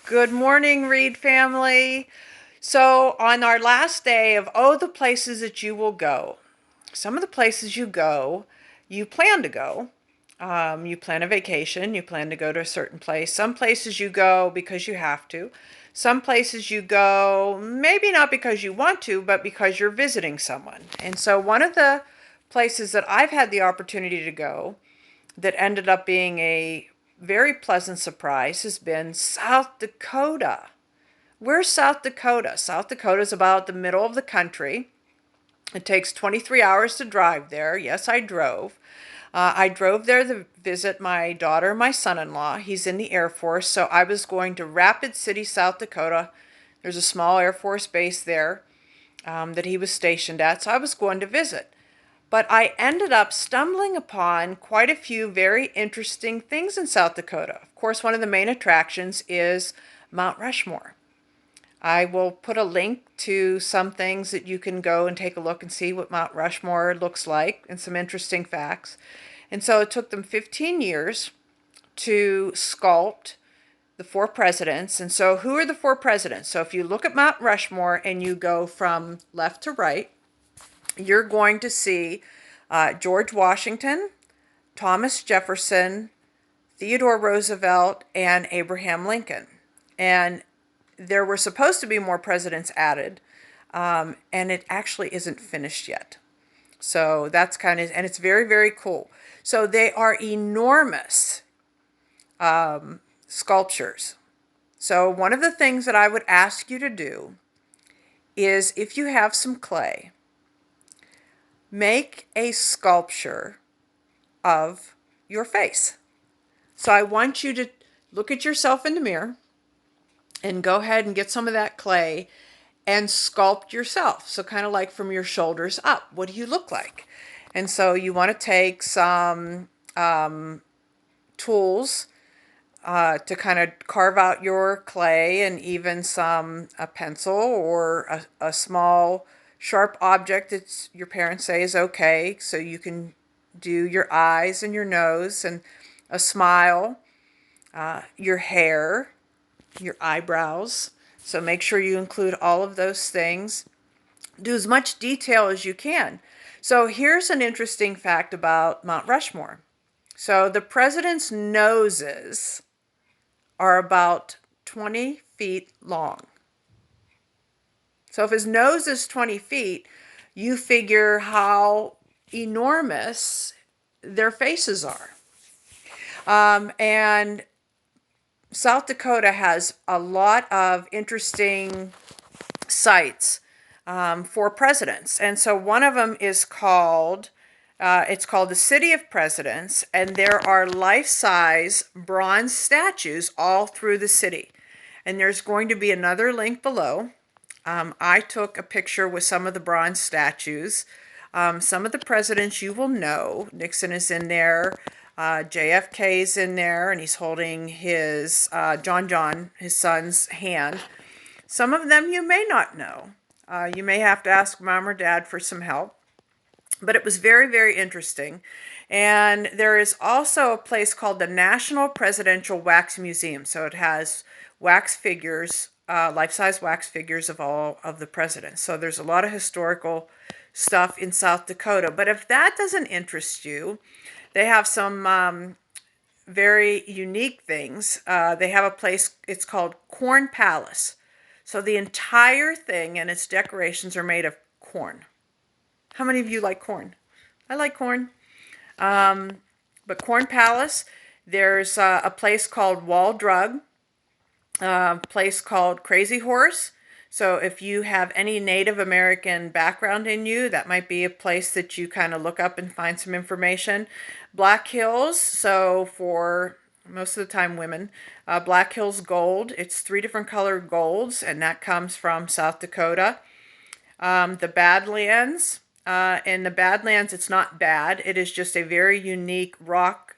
Good morning, Reed family. So, on our last day of the places that you will go, some of the places you go, you plan to go. You plan a vacation, you plan to go to a certain place. Some places you go because you have to. Some places you go maybe not because you want to, but because you're visiting someone. And so, one of the places that I've had the opportunity to go that ended up being a very pleasant surprise has been South Dakota. Where's South Dakota? South Dakota is about the middle of the country. It takes 23 hours to drive there. Yes, I drove. I drove there to visit my daughter and my son-in-law. He's in the Air Force, so I was going to Rapid City, South Dakota. There's a small Air Force base there that he was stationed at, so I was going to visit. But I ended up stumbling upon quite a few very interesting things in South Dakota. Of course, one of the main attractions is Mount Rushmore. I will put a link to some things that you can go and take a look and see what Mount Rushmore looks like and some interesting facts. And so it took them 15 years to sculpt the four presidents. And so, who are the four presidents? So, if you look at Mount Rushmore and you go from left to right, you're going to see George Washington, Thomas Jefferson, Theodore Roosevelt, and Abraham Lincoln. And there were supposed to be more presidents added, and it actually isn't finished yet. So that's and it's very, very cool. So they are enormous sculptures. So one of the things that I would ask you to do is, if you have some clay, make a sculpture of your face. So I want you to look at yourself in the mirror and go ahead and get some of that clay and sculpt yourself. So kind of like from your shoulders up, what do you look like? And so you want to take some tools to kind of carve out your clay, and even a pencil or a small sharp object that your parents say is okay. So you can do your eyes and your nose and a smile, your hair, your eyebrows. So make sure you include all of those things. Do as much detail as you can. So here's an interesting fact about Mount Rushmore. So the president's noses are about 20 feet long. So if his nose is 20 feet, you figure how enormous their faces are. And South Dakota has a lot of interesting sites for presidents. And so one of them is it's called the City of Presidents, and there are life-size bronze statues all through the city. And there's going to be another link below. I took a picture with some of the bronze statues. Some of the presidents you will know. Nixon is in there. JFK is in there, and he's holding his John, his son's hand. Some of them you may not know. You may have to ask mom or dad for some help. But it was very, very interesting. And there is also a place called the National Presidential Wax Museum. So it has wax figures, life-size wax figures of all of the presidents. So there's a lot of historical stuff in South Dakota. But if that doesn't interest you, they have some very unique things. They have a place, it's called Corn Palace. So the entire thing and its decorations are made of corn. How many of you like corn? I like corn. But Corn Palace, there's a place called Wall Drug, a place called Crazy Horse. So if you have any Native American background in you, that might be a place that you kind of look up and find some information. Black Hills, so for most of the time women, Black Hills Gold. It's 3 different colored golds, and that comes from South Dakota. The Badlands. In the Badlands, it's not bad. It is just a very unique rock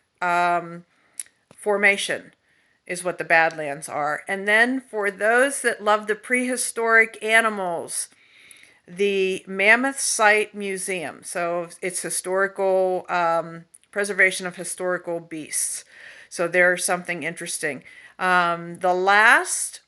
formation is what the Badlands are. And then for those that love the prehistoric animals, the Mammoth Site Museum. So it's historical preservation of historical beasts. So there's something interesting. The last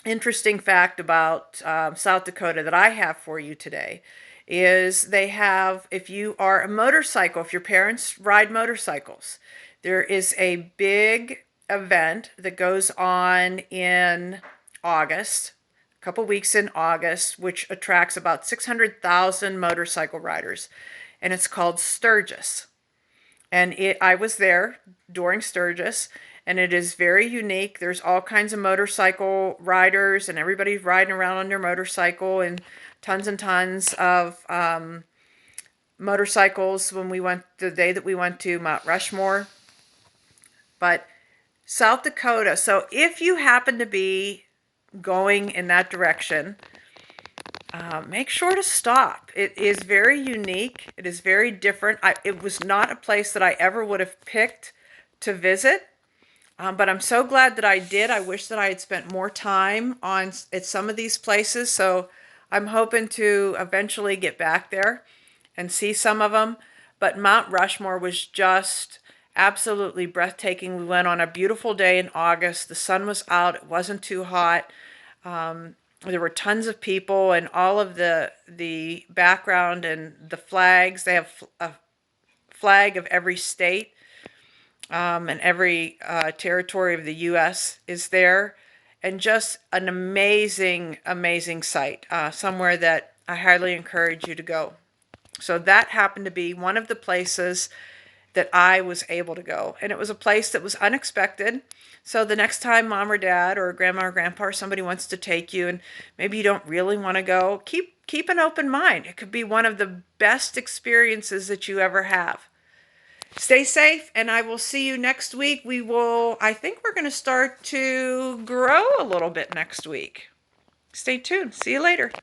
interesting fact about South Dakota that I have for you today is they have, if you are a motorcycle, if your parents ride motorcycles, there is a big event that goes on in August, a couple weeks in August, which attracts about 600,000 motorcycle riders, and it's called Sturgis. And I was there during Sturgis, and it is very unique. There's all kinds of motorcycle riders, and everybody's riding around on their motorcycle, and tons of motorcycles when we went the day that we went to Mount Rushmore. But South Dakota, so if you happen to be going in that direction, make sure to stop. It is very unique. It is very different. It was not a place that I ever would have picked to visit, but I'm so glad that I did. I wish that I had spent more time at some of these places. So I'm hoping to eventually get back there and see some of them. But Mount Rushmore was just absolutely breathtaking. We went on a beautiful day in August. The sun was out. It wasn't too hot. There were tons of people, and all of the background and the flags. They have a flag of every state, and every territory of the U.S. is there, and just an amazing, amazing site. Somewhere that I highly encourage you to go. So that happened to be one of the places that I was able to go. And it was a place that was unexpected. So the next time mom or dad or grandma or grandpa or somebody wants to take you, and maybe you don't really want to go, keep an open mind. It could be one of the best experiences that you ever have. Stay safe, and I will see you next week. I think we're going to start to grow a little bit next week. Stay tuned. See you later.